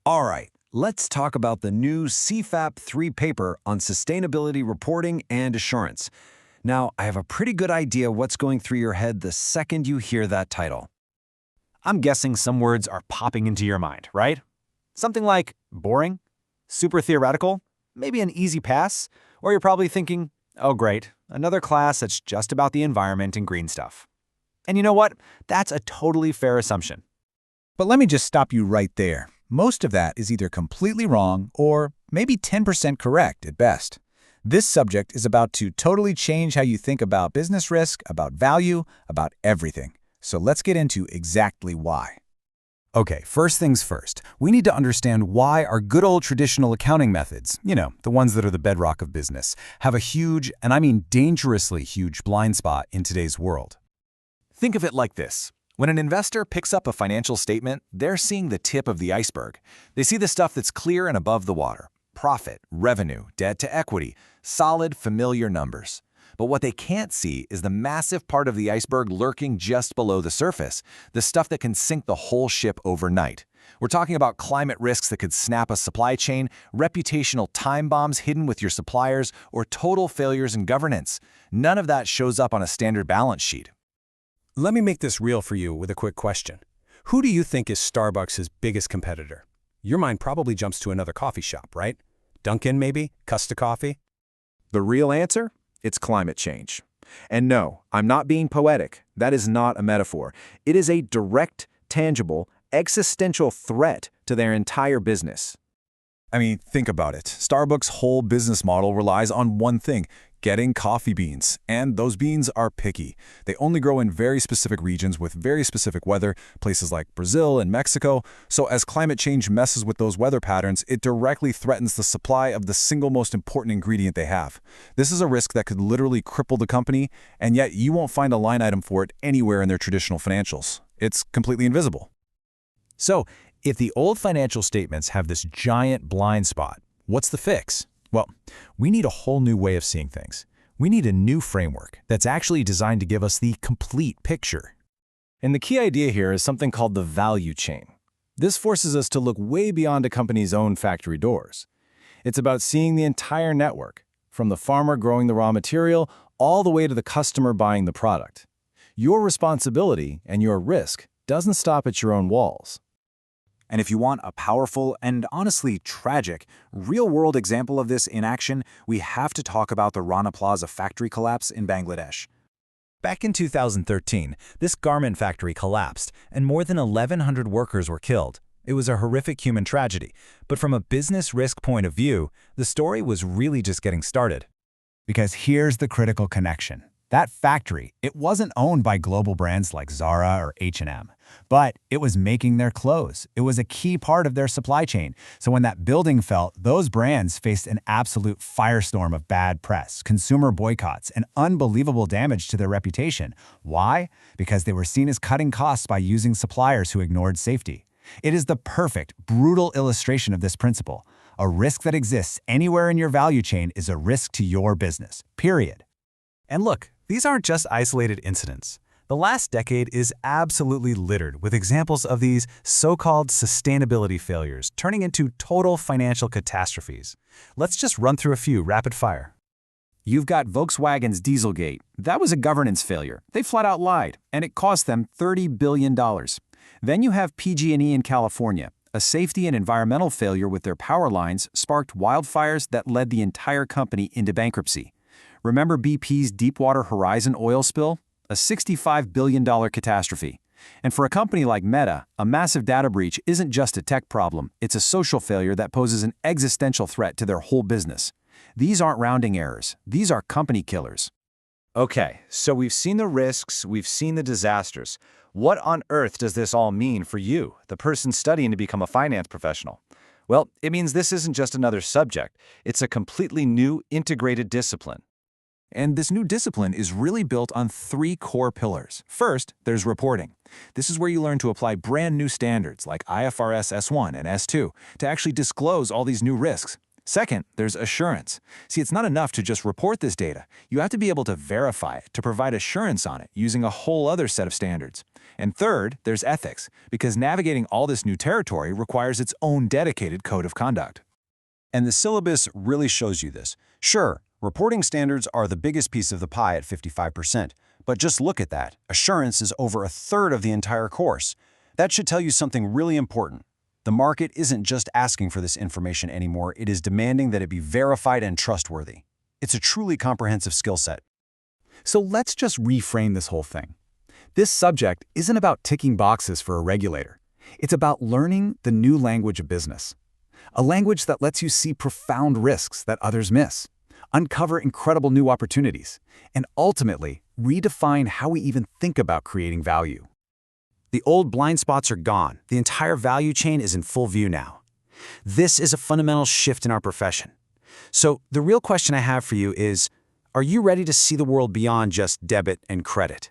All right, let's talk about the new CFAP 3 paper on sustainability reporting and assurance. Now, I have a pretty good idea what's going through your head the second you hear that title. I'm guessing some words are popping into your mind, right? Something like boring, super theoretical, maybe an easy pass, or you're probably thinking, oh great, another class that's just about the environment and green stuff. And you know what? That's a totally fair assumption. But let me just stop you right there. Most of that is either completely wrong or maybe 10% correct at best. This subject is about to totally change how you think about business risk, about value, about everything. So let's get into exactly why. Okay, first things first, we need to understand why our good old traditional accounting methods, the ones that are the bedrock of business, have a huge, and I mean dangerously huge, blind spot in today's world. Think of it like this. When an investor picks up a financial statement, they're seeing the tip of the iceberg. They see the stuff that's clear and above the water. Profit, revenue, debt to equity, solid, familiar numbers. But what they can't see is the massive part of the iceberg lurking just below the surface, the stuff that can sink the whole ship overnight. We're talking about climate risks that could snap a supply chain, reputational time bombs hidden with your suppliers, or total failures in governance. None of that shows up on a standard balance sheet. Let me make this real for you with a quick question. Who do you think is Starbucks' biggest competitor? Your mind probably jumps to another coffee shop, right? Dunkin' maybe? Costa Coffee? The real answer? It's climate change. And no, I'm not being poetic. That is not a metaphor. It is a direct, tangible, existential threat to their entire business. I mean, think about it. Starbucks' whole business model relies on one thing, getting coffee beans. And those beans are picky. They only grow in very specific regions with very specific weather, places like Brazil and Mexico. So as climate change messes with those weather patterns, it directly threatens the supply of the single most important ingredient they have. This is a risk that could literally cripple the company, and yet you won't find a line item for it anywhere in their traditional financials. It's completely invisible. So, if the old financial statements have this giant blind spot, what's the fix? Well, we need a whole new way of seeing things. We need a new framework that's actually designed to give us the complete picture. And the key idea here is something called the value chain. This forces us to look way beyond a company's own factory doors. It's about seeing the entire network, from the farmer growing the raw material all the way to the customer buying the product. Your responsibility and your risk doesn't stop at your own walls. And if you want a powerful and honestly tragic, real-world example of this in action, we have to talk about the Rana Plaza factory collapse in Bangladesh. Back in 2013, this garment factory collapsed, and more than 1,100 workers were killed. It was a horrific human tragedy, but from a business risk point of view, the story was really just getting started. Because here's the critical connection. That factory, it wasn't owned by global brands like Zara or H&M, but it was making their clothes. It was a key part of their supply chain. So when that building fell, those brands faced an absolute firestorm of bad press, consumer boycotts, and unbelievable damage to their reputation. Why? Because they were seen as cutting costs by using suppliers who ignored safety. It is the perfect, brutal illustration of this principle. A risk that exists anywhere in your value chain is a risk to your business, period. And look, these aren't just isolated incidents. The last decade is absolutely littered with examples of these so-called sustainability failures turning into total financial catastrophes. Let's just run through a few rapid fire. You've got Volkswagen's Dieselgate. That was a governance failure. They flat out lied, and it cost them $30 billion. Then you have PG&E in California. A safety and environmental failure with their power lines sparked wildfires that led the entire company into bankruptcy. Remember BP's Deepwater Horizon oil spill? A $65 billion catastrophe. And for a company like Meta, a massive data breach isn't just a tech problem, it's a social failure that poses an existential threat to their whole business. These aren't rounding errors, these are company killers. Okay, so we've seen the risks, we've seen the disasters. What on earth does this all mean for you, the person studying to become a finance professional? Well, it means this isn't just another subject, it's a completely new integrated discipline. And this new discipline is really built on 3 core pillars. First, there's reporting. This is where you learn to apply brand new standards like IFRS S1 and S2 to actually disclose all these new risks. Second, there's assurance. See, it's not enough to just report this data. You have to be able to verify it, to provide assurance on it, using a whole other set of standards. And third, there's ethics, because navigating all this new territory requires its own dedicated code of conduct. And the syllabus really shows you this. Sure, reporting standards are the biggest piece of the pie at 55%, but just look at that. Assurance is over a third of the entire course. That should tell you something really important. The market isn't just asking for this information anymore, it is demanding that it be verified and trustworthy. It's a truly comprehensive skill set. So let's just reframe this whole thing. This subject isn't about ticking boxes for a regulator. It's about learning the new language of business. A language that lets you see profound risks that others miss, uncover incredible new opportunities, and ultimately redefine how we even think about creating value. The old blind spots are gone. The entire value chain is in full view now. This is a fundamental shift in our profession. So the real question I have for you is, are you ready to see the world beyond just debit and credit?